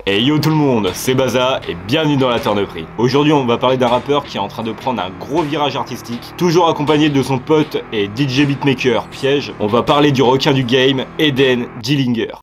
Et yo tout le monde, c'est Baza et bienvenue dans la Turneperie. Aujourd'hui on va parler d'un rappeur qui est en train de prendre un gros virage artistique, toujours accompagné de son pote et DJ beatmaker Piège. On va parler du requin du game, Eden Dillinger.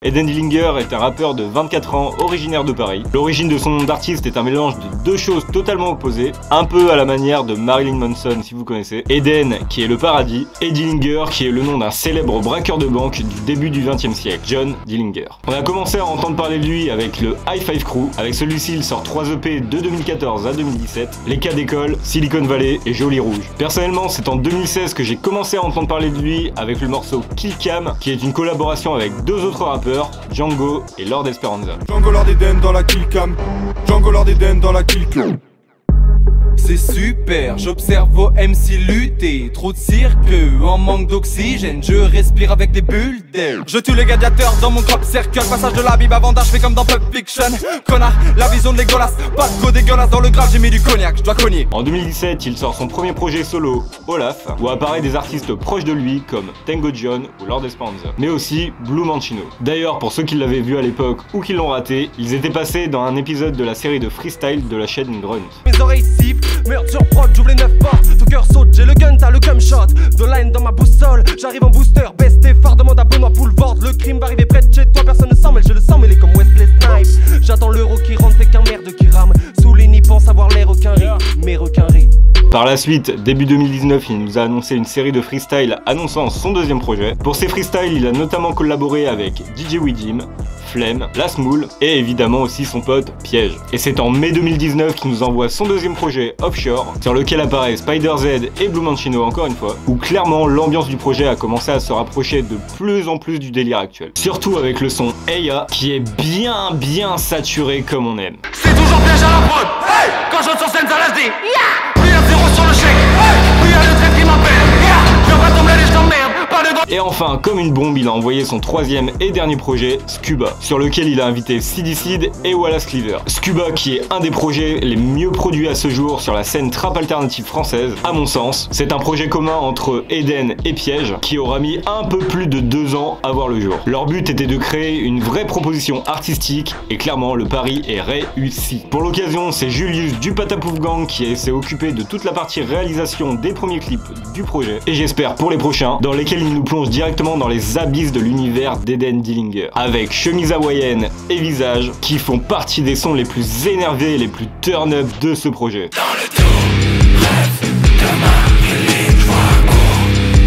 Eden Dillinger est un rappeur de 24 ans, originaire de Paris. L'origine de son nom d'artiste est un mélange de deux choses totalement opposées, un peu à la manière de Marilyn Manson si vous connaissez. Eden, qui est le paradis, et Dillinger, qui est le nom d'un célèbre braqueur de banque du début du XXe siècle, John Dillinger. On a commencé à entendre parler de lui avec le High Five Crew. Avec celui-ci, il sort 3 EP de 2014 à 2017, Les Cas d'école, Silicon Valley et Joli Rouge. Personnellement, c'est en 2016 que j'ai commencé à entendre parler de lui avec le morceau Kill Cam, qui est une collaboration avec deux autres rappeurs, Django et Lord Esperanza. Django Lord Eden dans la kill cam. Django Lord Eden dans la kill cam. C'est super, j'observe vos MC lutter. Trop de cirque, en manque d'oxygène. Je respire avec des bulles d'air. Je tue les gladiateurs dans mon crop circle. Passage de la Bible avant d'âge, je fais comme dans Pulp Fiction. Connard, la vision de l'égolas. Pas de go dégueulasse dans le grave, j'ai mis du cognac, je dois cogner. En 2017, il sort son premier projet solo, Olaf, où apparaît des artistes proches de lui comme Tango John ou Lord Esperanza, mais aussi Blue Mancino. D'ailleurs, pour ceux qui l'avaient vu à l'époque ou qui l'ont raté, ils étaient passés dans un épisode de la série de freestyle de la chaîne Grunt. Mes oreilles sifflent, meurtre sur prod, j'ouvre les 9 portes. Ton cœur saute, j'ai le gun, t'as le cum shot. De line dans ma boussole, j'arrive en booster. Baisse tes phares, demande à Benoît Poulvord. Le crime va arriver près de chez toi, personne ne sent, mais je le sens mêlé comme Wesley Snipes. J'attends l'euro qui rentre, t'es qu'un merde qui rame. Sous les nids, pense avoir les requins rient, mes requins rient. Par la suite, début 2019, il nous a annoncé une série de freestyles annonçant son deuxième projet. Pour ces freestyles, il a notamment collaboré avec DJ Widim, Flemme, La Smoule et évidemment aussi son pote Piège. Et c'est en mai 2019 qu'il nous envoie son deuxième projet Offshore, sur lequel apparaît Spider Z et Blue Mancino encore une fois, où clairement l'ambiance du projet a commencé à se rapprocher de plus en plus du délire actuel. Surtout avec le son Eya, qui est bien saturé comme on aime. C'est toujours piège à la prod. Hey, quand je sur scène, ça lâche des Plus y'a zéro sur le chèque. Hey, plus y'a le trait qui m'appelle. Je vais pas tomber et je t'emmerde. Pas de droit. Et enfin, comme une bombe, il a envoyé son troisième et dernier projet, Scuba, sur lequel il a invité CDCid et Wallace Cleaver. Scuba qui est un des projets les mieux produits à ce jour sur la scène trap alternative française, à mon sens. C'est un projet commun entre Eden et Piège, qui aura mis un peu plus de 2 ans à voir le jour. Leur but était de créer une vraie proposition artistique, et clairement le pari est réussi. Pour l'occasion, c'est Julius du Patapouf Gang qui s'est occupé de toute la partie réalisation des premiers clips du projet, et j'espère pour les prochains, dans lesquels il nous plonge directement dans les abysses de l'univers d'Eden Dillinger, avec chemise hawaïenne et visage qui font partie des sons les plus énervés et les plus turn-up de ce projet. Dans le tout, rêve, demain, je vois à court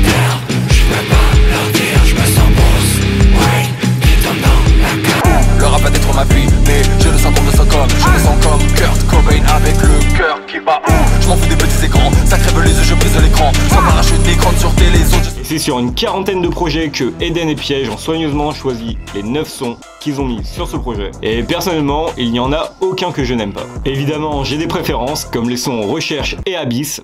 terme. Je peux pas leur dire, je me sens boss. Ouais, qui tombe dans la carte. Le rap va être ma vie, mais j'ai le syndrome de Stockholm. Je me sens comme Kurt Cobain avec le cœur qui bat. Je m'en fous des petits écrans, ça crève les yeux, je brise l'écran. Sans parachute d'écran sur télé, les autres. C'est sur une quarantaine de projets que Eden et Piège ont soigneusement choisi les 9 sons qu'ils ont mis sur ce projet. Et personnellement, il n'y en a aucun que je n'aime pas. Évidemment, j'ai des préférences, comme les sons Recherche et Abyss.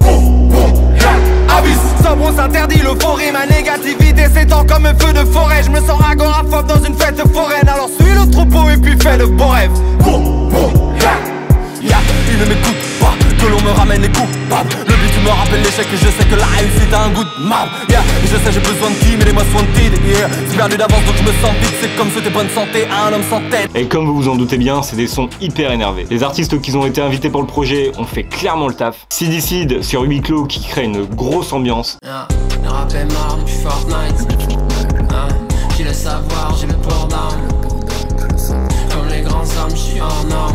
Abyss, sobre on s'interdit le faux rime. Ma négativité s'étend comme un feu de forêt. Je me sens agoraphobe dans une fête foraine. Alors suis le troupeau et puis fais de beaux rêves. Il ne m'écoute pas, que l'on me ramène les coupables. Le but me rappelle l'échec et je sais que la réussite a un goût de marbre. Je sais j'ai besoin de qui, mais les mois sont vides. C'est perdu d'avance donc je me sens vite. C'est comme souhaiter bonne santé à un homme sans tête. Et comme vous vous en doutez bien, c'est des sons hyper énervés. Les artistes qui ont été invités pour le projet ont fait clairement le taf. CDCid sur Huis Clos qui crée une grosse ambiance. Le rap est mort depuis Fortnite. J'ai le savoir, j'ai le port d'armes. Comme les grands hommes, je suis en norme.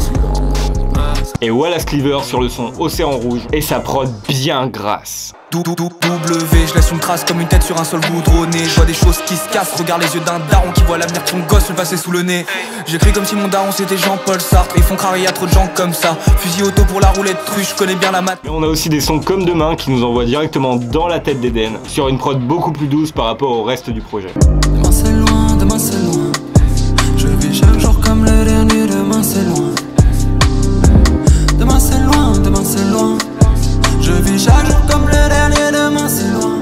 Et Wallace Cleaver sur le son Océan Rouge et sa prod bien grasse. W, je laisse une trace comme une tête sur un sol goudronné. Je vois des choses qui se cassent, regarde les yeux d'un daron qui voit l'avenir de son gosse le passer sous le nez. J'écris comme si mon daron c'était Jean-Paul Sartre. Ils font croire y a trop de gens comme ça. Fusil auto pour la roulette truche, je connais bien la mat. Mais on a aussi des sons comme Demain qui nous envoient directement dans la tête d'Eden, sur une prod beaucoup plus douce par rapport au reste du projet. Demain c'est loin, demain c'est loin. Je vis chaque jour comme le dernier, demain c'est loin. Demain c'est loin, demain c'est loin. Je vis chaque jour comme le dernier, demain c'est loin.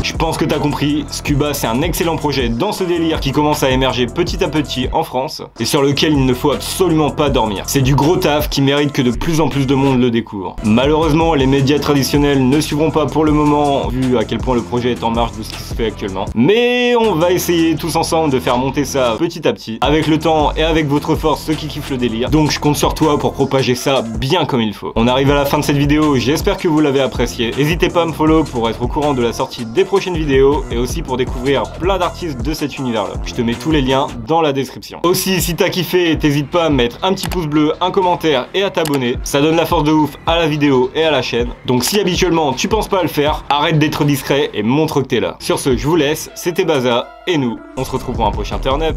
Je pense que t'as compris, Scuba c'est un excellent projet dans ce délire qui commence à émerger petit à petit en France et sur lequel il ne faut absolument pas dormir. C'est du gros taf qui mérite que de plus en plus de monde le découvre. Malheureusement, les médias traditionnels ne suivront pas pour le moment, vu à quel point le projet est en marge de ce qui se fait actuellement. Mais on va essayer tous ensemble de faire monter ça petit à petit, avec le temps et avec votre force, ceux qui kiffent le délire. Donc je compte sur toi pour propager ça bien comme il faut. On arrive à la fin de cette vidéo, j'espère que vous l'avez apprécié. N'hésitez pas à me follow pour être au courant de la sortie des prochaines vidéos et aussi pour découvrir plein d'artistes de cet univers-là. Je te mets tous les liens dans la description. Aussi, si t'as kiffé, t'hésites pas à mettre un petit pouce bleu, un commentaire et à t'abonner. Ça donne la force de ouf à la vidéo et à la chaîne. Donc si habituellement tu penses pas à le faire, arrête d'être discret et montre que t'es là. Sur ce, je vous laisse, c'était Baza et nous, on se retrouve pour un prochain turn up.